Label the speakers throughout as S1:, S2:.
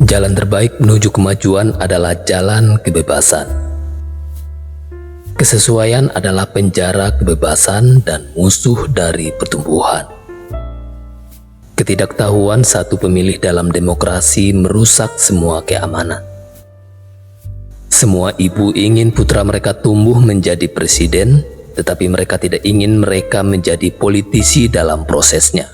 S1: Jalan terbaik menuju kemajuan adalah jalan kebebasan. Kesesuaian adalah penjara kebebasan dan musuh dari pertumbuhan. Ketidaktahuan satu pemilih dalam demokrasi merusak semua keamanan. Semua ibu ingin putra mereka tumbuh menjadi presiden, tetapi mereka tidak ingin mereka menjadi politisi dalam prosesnya.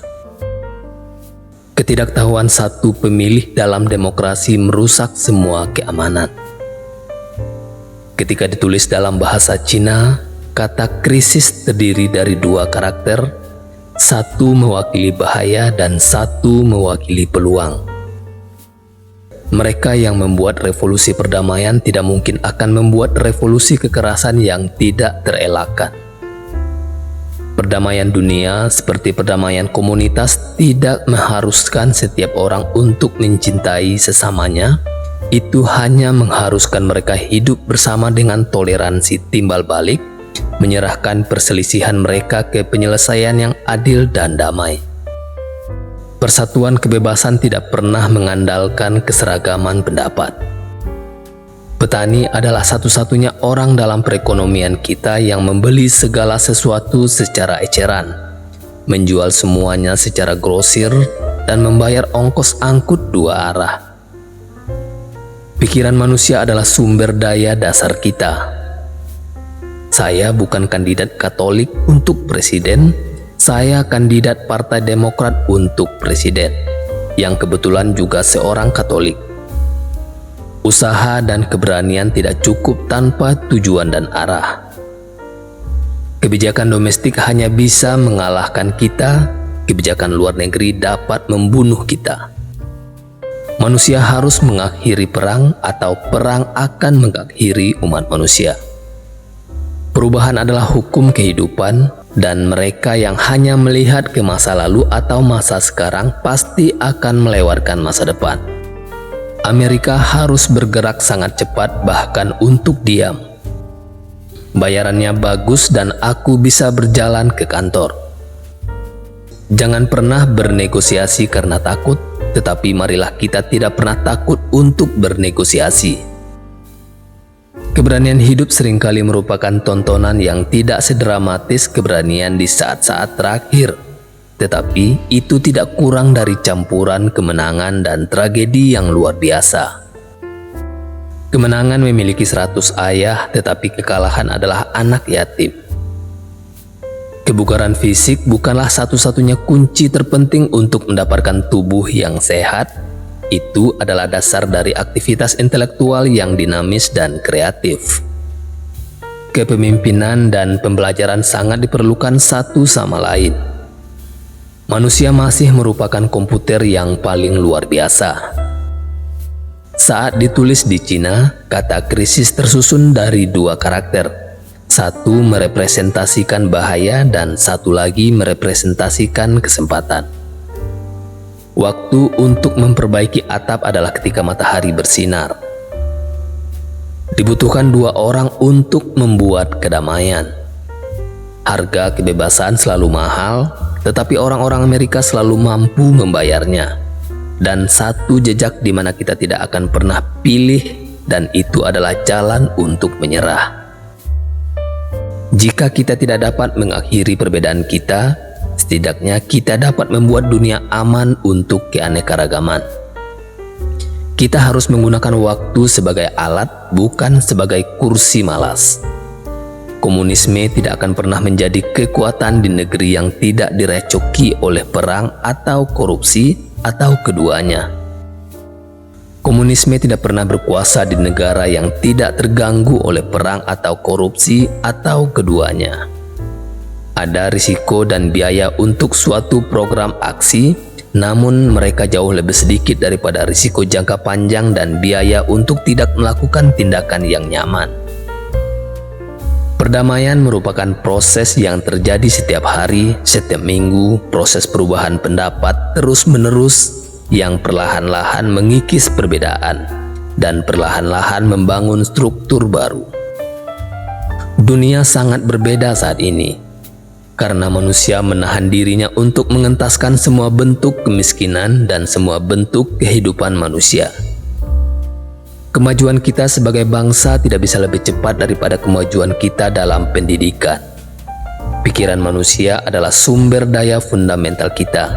S1: Ketidaktahuan satu pemilih dalam demokrasi merusak semua keamanan. Ketika ditulis dalam bahasa Cina, kata krisis terdiri dari dua karakter, satu mewakili bahaya dan satu mewakili peluang. Mereka yang membuat revolusi perdamaian tidak mungkin akan membuat revolusi kekerasan yang tidak terelakkan. Perdamaian dunia seperti perdamaian komunitas tidak mengharuskan setiap orang untuk mencintai sesamanya. Itu hanya mengharuskan mereka hidup bersama dengan toleransi timbal balik, menyerahkan perselisihan mereka ke penyelesaian yang adil dan damai. Persatuan kebebasan tidak pernah mengandalkan keseragaman pendapat. Petani adalah satu-satunya orang dalam perekonomian kita yang membeli segala sesuatu secara eceran, menjual semuanya secara grosir, dan membayar ongkos angkut dua arah. Pikiran manusia adalah sumber daya dasar kita. Saya bukan kandidat Katolik untuk presiden, saya kandidat Partai Demokrat untuk presiden, yang kebetulan juga seorang Katolik. Usaha dan keberanian tidak cukup tanpa tujuan dan arah. Kebijakan domestik hanya bisa mengalahkan kita, kebijakan luar negeri dapat membunuh kita. Manusia harus mengakhiri perang atau perang akan mengakhiri umat manusia. Perubahan adalah hukum kehidupan, dan mereka yang hanya melihat ke masa lalu atau masa sekarang pasti akan melewatkan masa depan. Amerika harus bergerak sangat cepat, bahkan untuk diam. Bayarannya bagus dan aku bisa berjalan ke kantor. Jangan pernah bernegosiasi karena takut, tetapi marilah kita tidak pernah takut untuk bernegosiasi. Keberanian hidup seringkali merupakan tontonan yang tidak sedramatis keberanian di saat-saat terakhir. Tetapi itu tidak kurang dari campuran kemenangan dan tragedi yang luar biasa. Kemenangan memiliki 100 ayah, tetapi kekalahan adalah anak yatim. Kebugaran fisik bukanlah satu-satunya kunci terpenting untuk mendapatkan tubuh yang sehat. Itu adalah dasar dari aktivitas intelektual yang dinamis dan kreatif. Kepemimpinan dan pembelajaran sangat diperlukan satu sama lain. Manusia masih merupakan komputer yang paling luar biasa. Saat ditulis di Cina, kata krisis tersusun dari dua karakter. Satu merepresentasikan bahaya dan satu lagi merepresentasikan kesempatan. Waktu untuk memperbaiki atap adalah ketika matahari bersinar. Dibutuhkan dua orang untuk membuat kedamaian. Harga kebebasan selalu mahal, tetapi orang-orang Amerika selalu mampu membayarnya. Dan satu jejak di mana kita tidak akan pernah pilih, dan itu adalah jalan untuk menyerah. Jika kita tidak dapat mengakhiri perbedaan kita, setidaknya kita dapat membuat dunia aman untuk keanekaragaman. Kita harus menggunakan waktu sebagai alat, bukan sebagai kursi malas. Komunisme tidak akan pernah menjadi kekuatan di negeri yang tidak direcoki oleh perang atau korupsi atau keduanya. Komunisme tidak pernah berkuasa di negara yang tidak terganggu oleh perang atau korupsi atau keduanya. Ada risiko dan biaya untuk suatu program aksi, namun mereka jauh lebih sedikit daripada risiko jangka panjang dan biaya untuk tidak melakukan tindakan yang nyaman. Perdamaian merupakan proses yang terjadi setiap hari, setiap minggu, proses perubahan pendapat terus-menerus yang perlahan-lahan mengikis perbedaan dan perlahan-lahan membangun struktur baru. Dunia sangat berbeda saat ini, karena manusia menahan dirinya untuk mengentaskan semua bentuk kemiskinan dan semua bentuk kehidupan manusia. Kemajuan kita sebagai bangsa tidak bisa lebih cepat daripada kemajuan kita dalam pendidikan. Pikiran manusia adalah sumber daya fundamental kita.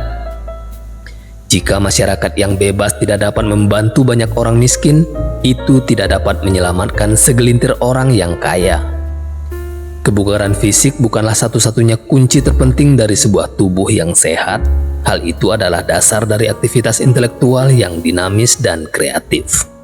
S1: Jika masyarakat yang bebas tidak dapat membantu banyak orang miskin, itu tidak dapat menyelamatkan segelintir orang yang kaya. Kebugaran fisik bukanlah satu-satunya kunci terpenting dari sebuah tubuh yang sehat. Hal itu adalah dasar dari aktivitas intelektual yang dinamis dan kreatif.